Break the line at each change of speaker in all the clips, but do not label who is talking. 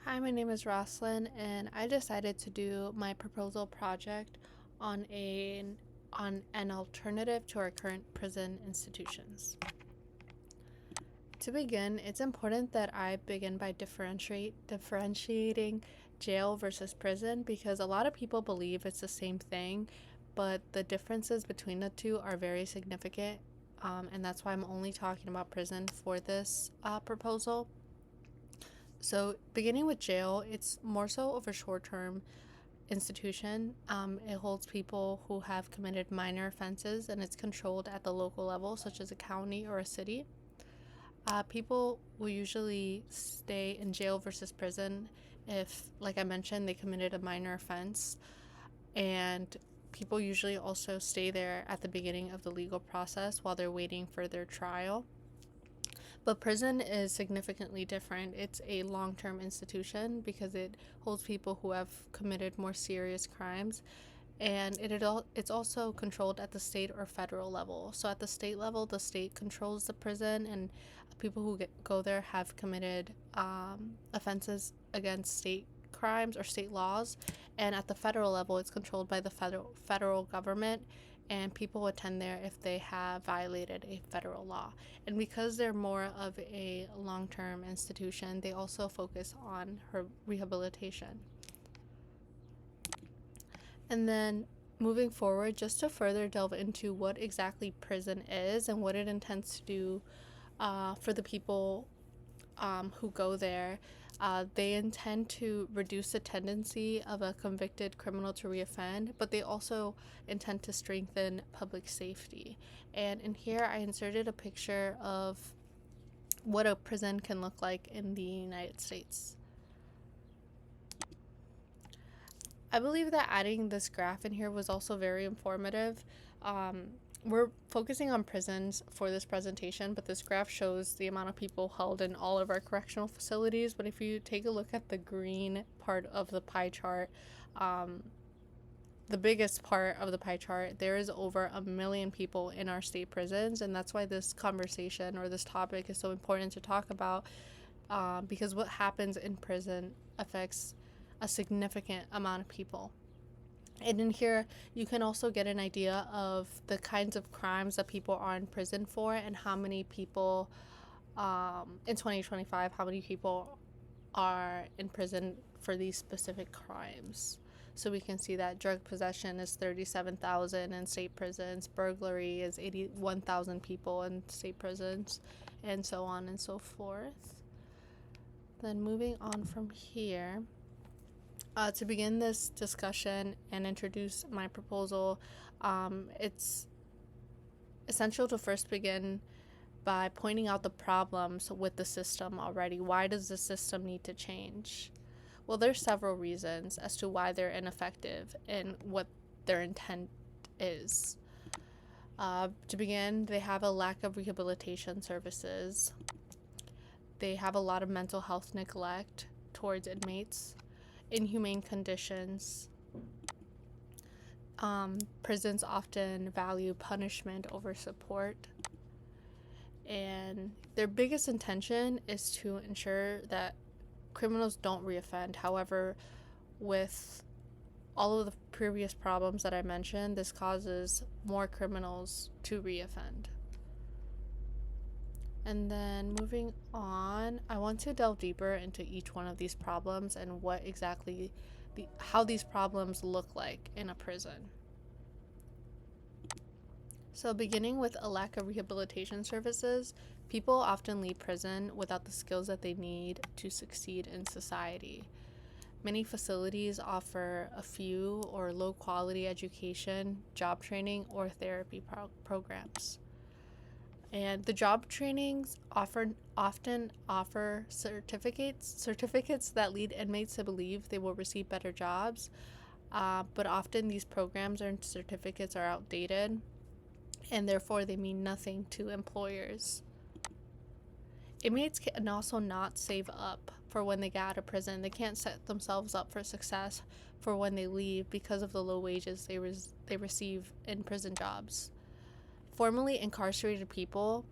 Hi, my name is Rosslyn, and I decided to do my proposal project on an alternative to our current prison institutions. To begin, it's important that I begin by differentiating jail versus prison because a lot of people believe it's the same thing, but the differences between the two are very significant, and that's why I'm only talking about prison for this proposal. So, beginning with jail, it's more so of a short term institution. It holds people who have committed minor offenses and it's controlled at the local level, such as a county or a city. People will usually stay in jail versus prison if, like I mentioned, they committed a minor offense. And people usually also stay there at the beginning of the legal process while they're waiting for their trial. But prison is significantly different. It's a long term institution because it holds people who have committed more serious crimes. And it's also controlled at the state or federal level. So at the state level, the state controls the prison, and people who go there have committed offenses against state crimes or state laws. And at the federal level, it's controlled by the federal government, and people attend there if they have violated a federal law. And because they're more of a long-term institution, they also focus on her rehabilitation. And then moving forward, just to further delve into what exactly prison is and what it intends to do for the people who go there, they intend to reduce the tendency of a convicted criminal to reoffend, but they also intend to strengthen public safety. And in here, I inserted a picture of what a prison can look like in the United States. I believe that adding this graph in here was also very informative. We're focusing on prisons for this presentation, but this graph shows the amount of people held in all of our correctional facilities. But if you take a look at the green part of the pie chart, the biggest part of the pie chart, there is over 1 million people in our state prisons, and that's why this conversation or this topic is so important to talk about, because what happens in prison affects a significant amount of people. And in here, you can also get an idea of the kinds of crimes that people are in prison for and how many people, in 2025, how many people are in prison for these specific crimes. So we can see that drug possession is 37,000 in state prisons, burglary is 81,000 people in state prisons, and so on and so forth. Then moving on from here, to begin this discussion and introduce my proposal, it's essential to first begin by pointing out the problems with the system already. Why does the system need to change? Well, there's several reasons as to why they're ineffective and what their intent is. To begin, they have a lack of rehabilitation services. They have a lot of mental health neglect towards inmates, inhumane conditions. Prisons often value punishment over support. And their biggest intention is to ensure that criminals don't reoffend. However, with all of the previous problems that I mentioned, this causes more criminals to reoffend. And then moving on, I want to delve deeper into each one of these problems and what exactly how these problems look like in a prison. So beginning with a lack of rehabilitation services, people often leave prison without the skills that they need to succeed in society. Many facilities offer a few or low quality education, job training, or therapy programs. And the job trainings often offer certificates that lead inmates to believe they will receive better jobs, but often these programs and certificates are outdated, and therefore they mean nothing to employers. Inmates can also not save up for when they get out of prison. They can't set themselves up for success for when they leave because of the low wages they receive in prison jobs. Formerly incarcerated people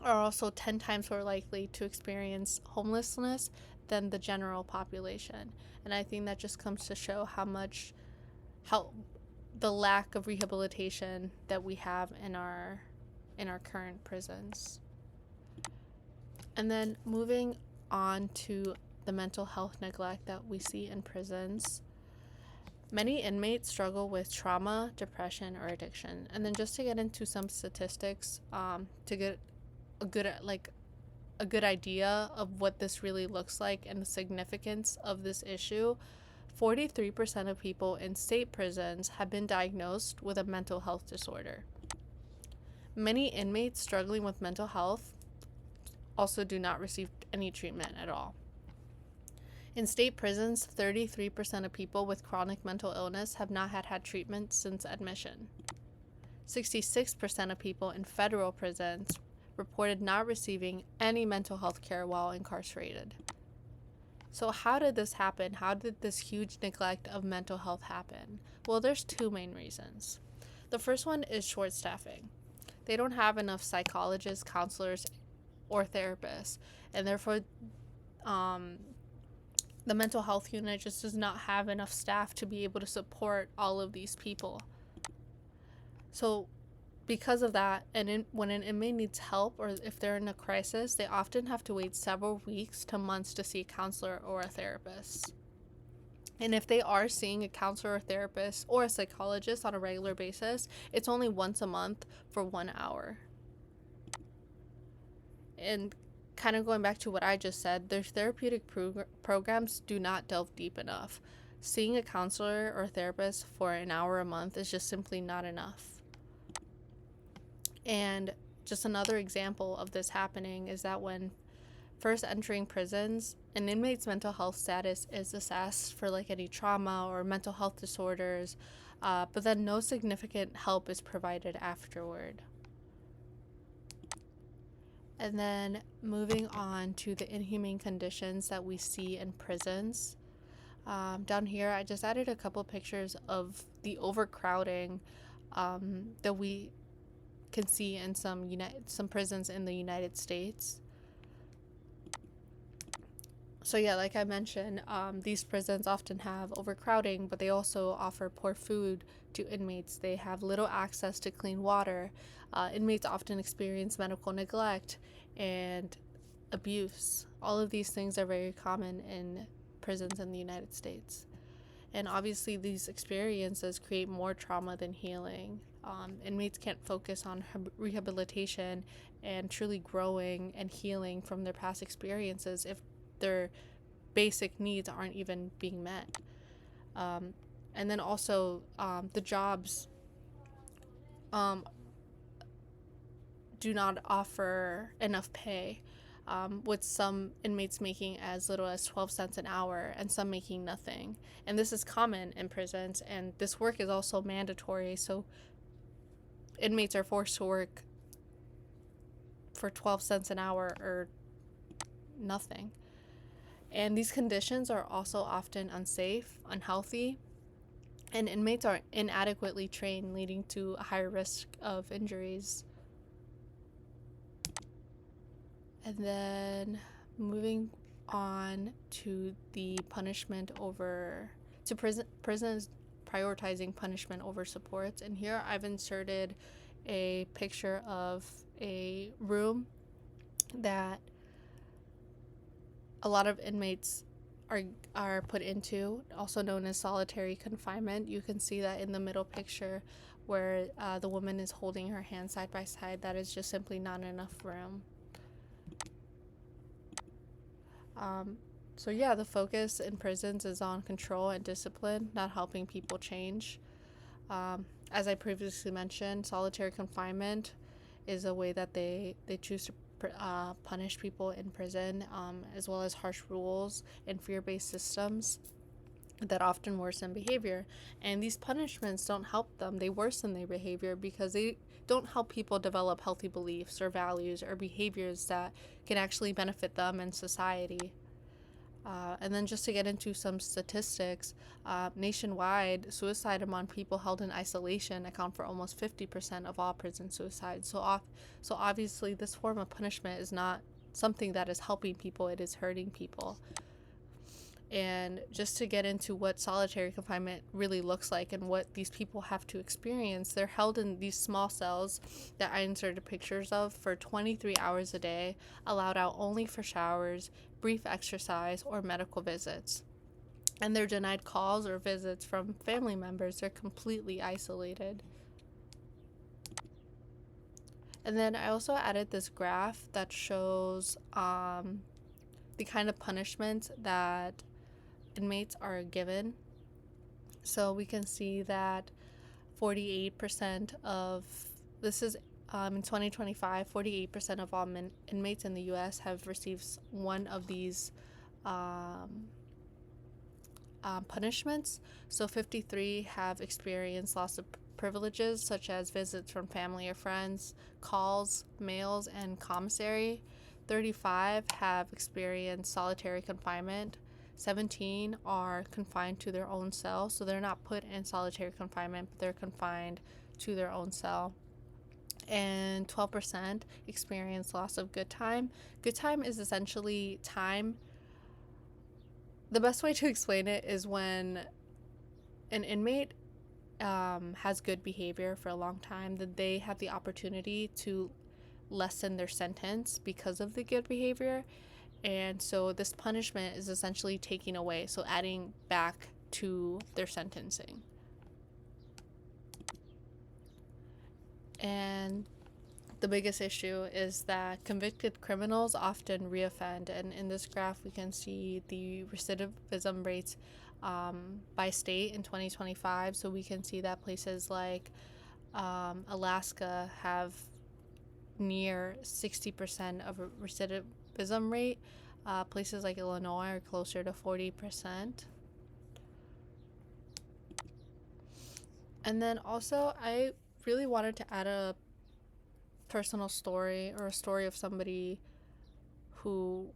are also 10 times more likely to experience homelessness than the general population. And I think that just comes to show how the lack of rehabilitation that we have in our current prisons. And then moving on to the mental health neglect that we see in prisons. Many inmates struggle with trauma, depression, or addiction. And then just to get into some statistics, to get a good idea of what this really looks like and the significance of this issue, 43% of people in state prisons have been diagnosed with a mental health disorder. Many inmates struggling with mental health also do not receive any treatment at all. In state prisons, 33% of people with chronic mental illness have not had treatment since admission. 66% of people in federal prisons reported not receiving any mental health care while incarcerated. So how did this happen? How did this huge neglect of mental health happen? Well, there's two main reasons. The first one is short staffing. They don't have enough psychologists, counselors, or therapists, and therefore the mental health unit just does not have enough staff to be able to support all of these people. So because of that, when an inmate needs help or if they're in a crisis, they often have to wait several weeks to months to see a counselor or a therapist. And if they are seeing a counselor or therapist or a psychologist on a regular basis, it's only once a month for 1 hour. And kind of going back to what I just said, their therapeutic programs do not delve deep enough. Seeing a counselor or therapist for an hour a month is just simply not enough. And just another example of this happening is that when first entering prisons, an inmate's mental health status is assessed for like any trauma or mental health disorders, but then no significant help is provided afterward. And then moving on to the inhumane conditions that we see in prisons. Down here, I just added a couple pictures of the overcrowding that we can see in some prisons in the United States. So yeah, like I mentioned, these prisons often have overcrowding, but they also offer poor food to inmates. They have little access to clean water. Inmates often experience medical neglect and abuse. All of these things are very common in prisons in the United States. And obviously these experiences create more trauma than healing. Inmates can't focus on rehabilitation and truly growing and healing from their past experiences if their basic needs aren't even being met. And then also the jobs do not offer enough pay, with some inmates making as little as 12 cents an hour and some making nothing. And this is common in prisons, and this work is also mandatory, so inmates are forced to work for 12 cents an hour or nothing. And these conditions are also often unsafe, unhealthy, and inmates are inadequately trained, leading to a higher risk of injuries. And then moving on to the prisons prioritizing punishment over supports. And here I've inserted a picture of a room that a lot of inmates are put into, also known as solitary confinement. You can see that in the middle picture where the woman is holding her hands side by side. That is just simply not enough room. So yeah, the focus in prisons is on control and discipline, not helping people change. As I previously mentioned, solitary confinement is a way that they choose to punish people in prison, as well as harsh rules and fear-based systems that often worsen behavior. And these punishments don't help them, they worsen their behavior because they don't help people develop healthy beliefs or values or behaviors that can actually benefit them and society. And then just to get into some statistics, nationwide, suicide among people held in isolation account for almost 50% of all prison suicides. So obviously this form of punishment is not something that is helping people, it is hurting people. And just to get into what solitary confinement really looks like and what these people have to experience, they're held in these small cells that I inserted pictures of for 23 hours a day, allowed out only for showers, brief exercise, or medical visits. And they're denied calls or visits from family members. They're completely isolated. And then I also added this graph that shows the kind of punishments that inmates are given. So we can see that 48% of this is in 2025, 48% of all inmates in the U.S. have received one of these punishments. So 53 have experienced loss of privileges, such as visits from family or friends, calls, mails, and commissary. 35 have experienced solitary confinement. 17 are confined to their own cell, so they're not put in solitary confinement, but they're confined to their own cell. And 12% experience loss of good time. Good time is essentially time. The best way to explain it is when an inmate has good behavior for a long time, that they have the opportunity to lessen their sentence because of the good behavior. And so this punishment is essentially taking away, so adding back to their sentencing. And the biggest issue is that convicted criminals often reoffend. And in this graph, we can see the recidivism rates by state in 2025. So we can see that places like Alaska have near 60% of a recidivism rate. Places like Illinois are closer to 40%. And then also, I really wanted to add a personal story, or a story of somebody who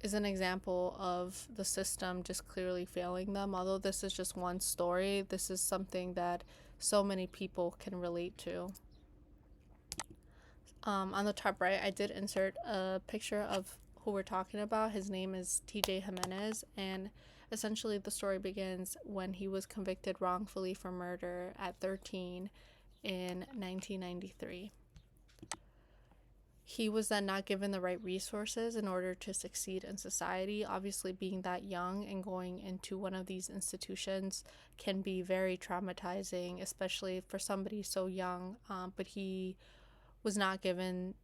is an example of the system just clearly failing them. Although this is just one story, this is something that so many people can relate to. On the top right, I did insert a picture of who we're talking about. His name is TJ Jimenez, and essentially the story begins when he was convicted wrongfully for murder at 13 in 1993. He was then not given the right resources in order to succeed in society. Obviously, being that young and going into one of these institutions can be very traumatizing, especially for somebody so young. But he was not given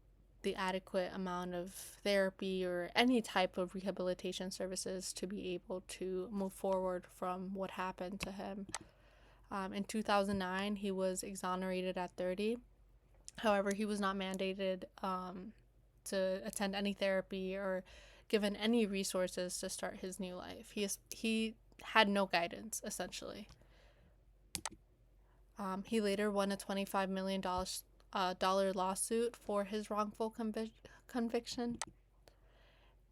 the adequate amount of therapy or any type of rehabilitation services to be able to move forward from what happened to him. In 2009, he was exonerated at 30. However, he was not mandated to attend any therapy or given any resources to start his new life. He had no guidance, essentially. He later won a $25 million lawsuit for his wrongful conviction.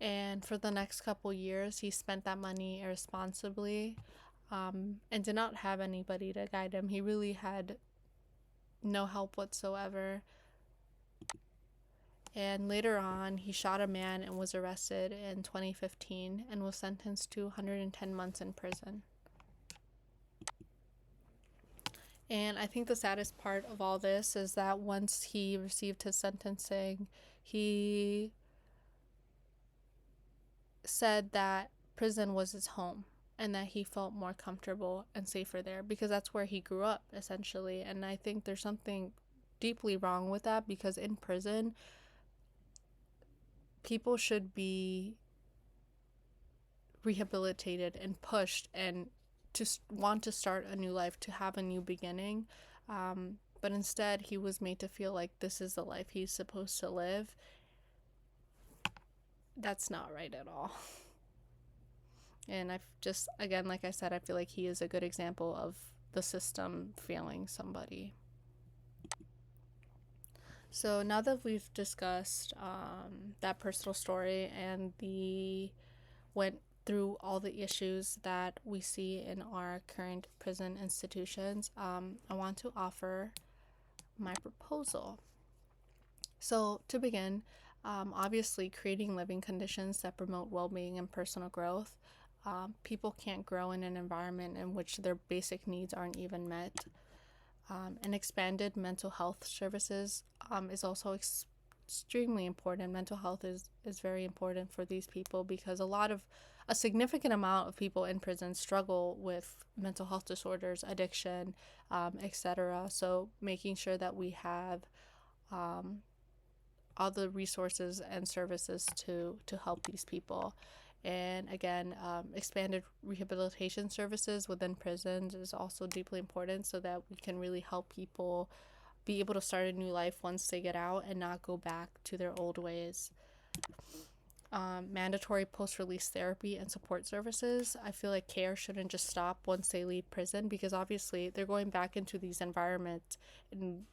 And for the next couple years, he spent that money irresponsibly and did not have anybody to guide him. He really had no help whatsoever. And later on, he shot a man and was arrested in 2015 and was sentenced to 110 months in prison. And I think the saddest part of all this is that once he received his sentencing, he said that prison was his home and that he felt more comfortable and safer there because that's where he grew up, essentially. And I think there's something deeply wrong with that, because in prison, people should be rehabilitated and pushed and to want to start a new life, to have a new beginning. But instead, he was made to feel like this is the life he's supposed to live. That's not right at all. And I've just, again, like I said, I feel like he is a good example of the system failing somebody. So now that we've discussed that personal story and went through all the issues that we see in our current prison institutions, I want to offer my proposal. So to begin, obviously creating living conditions that promote well-being and personal growth People can't grow in an environment in which their basic needs aren't even met. And expanded mental health services is also extremely important. Mental health is very important for these people because a significant amount of people in prison struggle with mental health disorders, addiction, etc. So making sure that we have all the resources and services to help these people. And again, expanded rehabilitation services within prisons is also deeply important so that we can really help people be able to start a new life once they get out and not go back to their old ways. Mandatory post-release therapy and support services. I feel like care shouldn't just stop once they leave prison because obviously they're going back into these environments and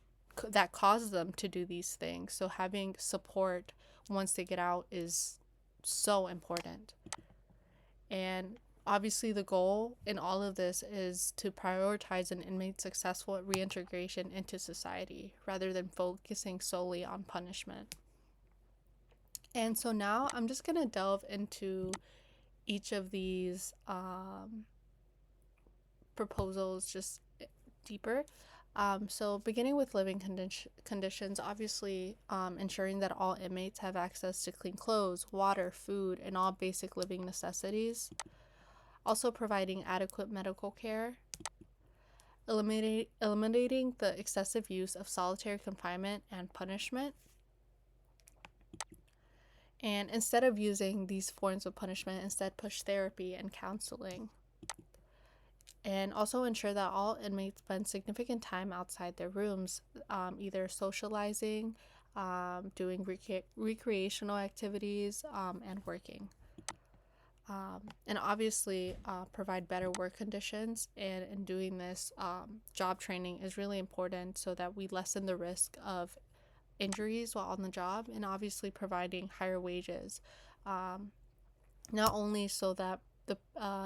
that causes them to do these things. So having support once they get out is so important. And obviously the goal in all of this is to prioritize an inmate's successful reintegration into society rather than focusing solely on punishment. And so now I'm just going to delve into each of these proposals just deeper. So beginning with living conditions, obviously ensuring that all inmates have access to clean clothes, water, food, and all basic living necessities. Also providing adequate medical care. Eliminating the excessive use of solitary confinement and punishment. And instead of using these forms of punishment, instead push therapy and counseling. And also ensure that all inmates spend significant time outside their rooms, either socializing, doing recreational activities, and working. And obviously provide better work conditions. And in doing this, job training is really important so that we lessen the risk of injuries while on the job, and obviously providing higher wages, not only so that the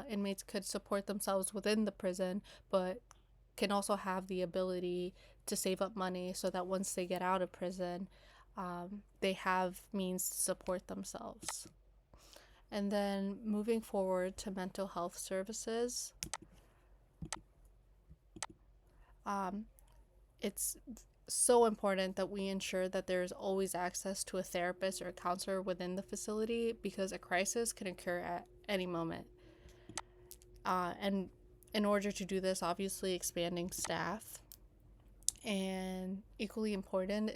inmates could support themselves within the prison, but can also have the ability to save up money so that once they get out of prison, they have means to support themselves. And then moving forward to mental health services, it's so important that we ensure that there is always access to a therapist or a counselor within the facility because a crisis can occur at any moment. And in order to do this, obviously expanding staff. And equally important,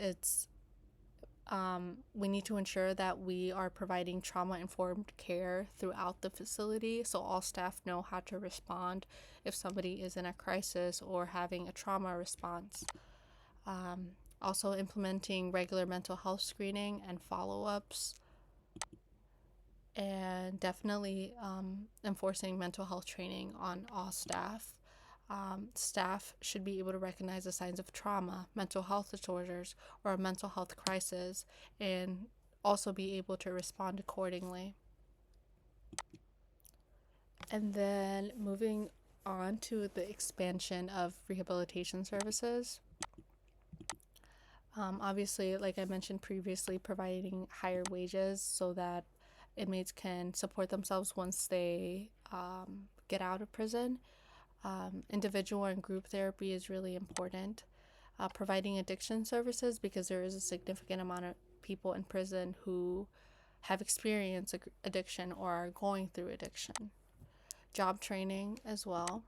we need to ensure that we are providing trauma-informed care throughout the facility so all staff know how to respond if somebody is in a crisis or having a trauma response. Also implementing regular mental health screening and follow-ups, and definitely enforcing mental health training on all staff. Staff should be able to recognize the signs of trauma, mental health disorders, or a mental health crisis, and also be able to respond accordingly. And then moving on to the expansion of rehabilitation services. Obviously, like I mentioned previously, providing higher wages so that inmates can support themselves once they get out of prison. Individual and group therapy is really important. Providing addiction services because there is a significant amount of people in prison who have experienced addiction or are going through addiction. Job training as well.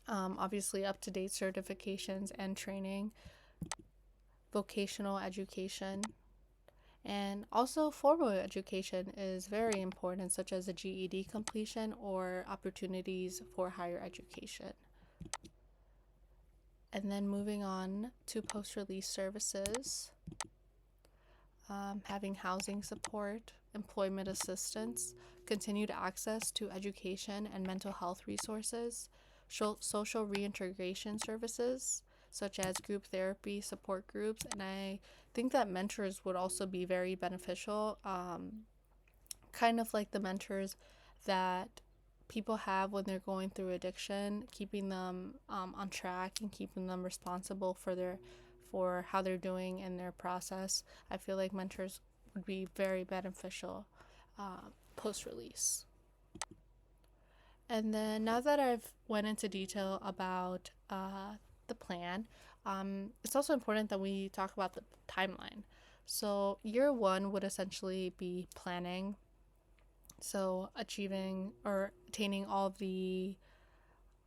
Obviously, up-to-date certifications and training. Vocational education. And also formal education is very important, such as a GED completion or opportunities for higher education. And then moving on to post-release services, having housing support, employment assistance, continued access to education and mental health resources, social reintegration services, such as group therapy, support groups, and I think that mentors would also be very beneficial, kind of like the mentors that people have when they're going through addiction, keeping them on track and keeping them responsible for how they're doing in their process. I feel like mentors would be very beneficial post-release. And then now that I've went into detail about the plan, it's also important that we talk about the timeline. So year one would essentially be planning, so achieving or attaining all of the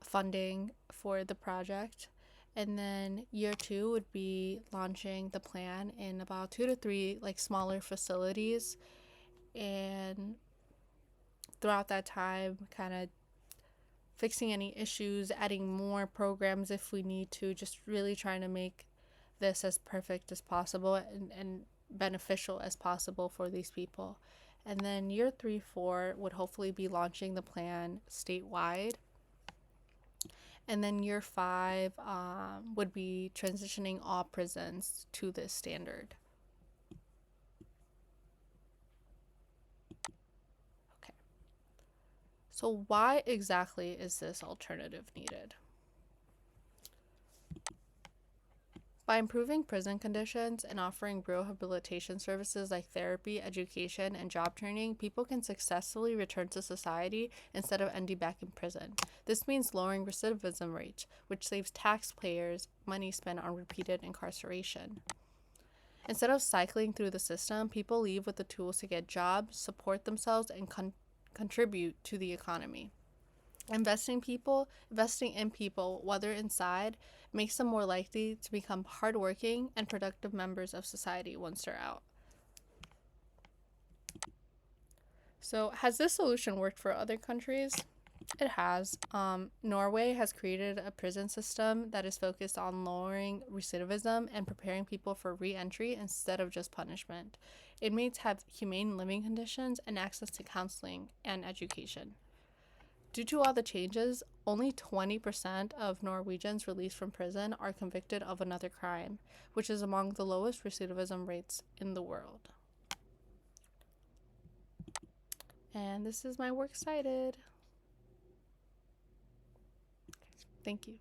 funding for the project. And then year two would be launching the plan in about 2 to 3 like smaller facilities, and throughout that time kind of fixing any issues, adding more programs if we need to, just really trying to make this as perfect as possible and beneficial as possible for these people. And then year three, four would hopefully be launching the plan statewide. And then year five would be transitioning all prisons to this standard. Okay. So why exactly is this alternative needed? By improving prison conditions and offering rehabilitation services like therapy, education, and job training, people can successfully return to society instead of ending back in prison. This means lowering recidivism rates, which saves taxpayers money spent on repeated incarceration. Instead of cycling through the system, people leave with the tools to get jobs, support themselves, and contribute to the economy. Investing in people, whether inside, makes them more likely to become hardworking and productive members of society once they're out. So, has this solution worked for other countries? It has. Norway has created a prison system that is focused on lowering recidivism and preparing people for re entry instead of just punishment. Inmates have humane living conditions and access to counseling and education. Due to all the changes, only 20% of Norwegians released from prison are convicted of another crime, which is among the lowest recidivism rates in the world. And this is my works cited. Thank you.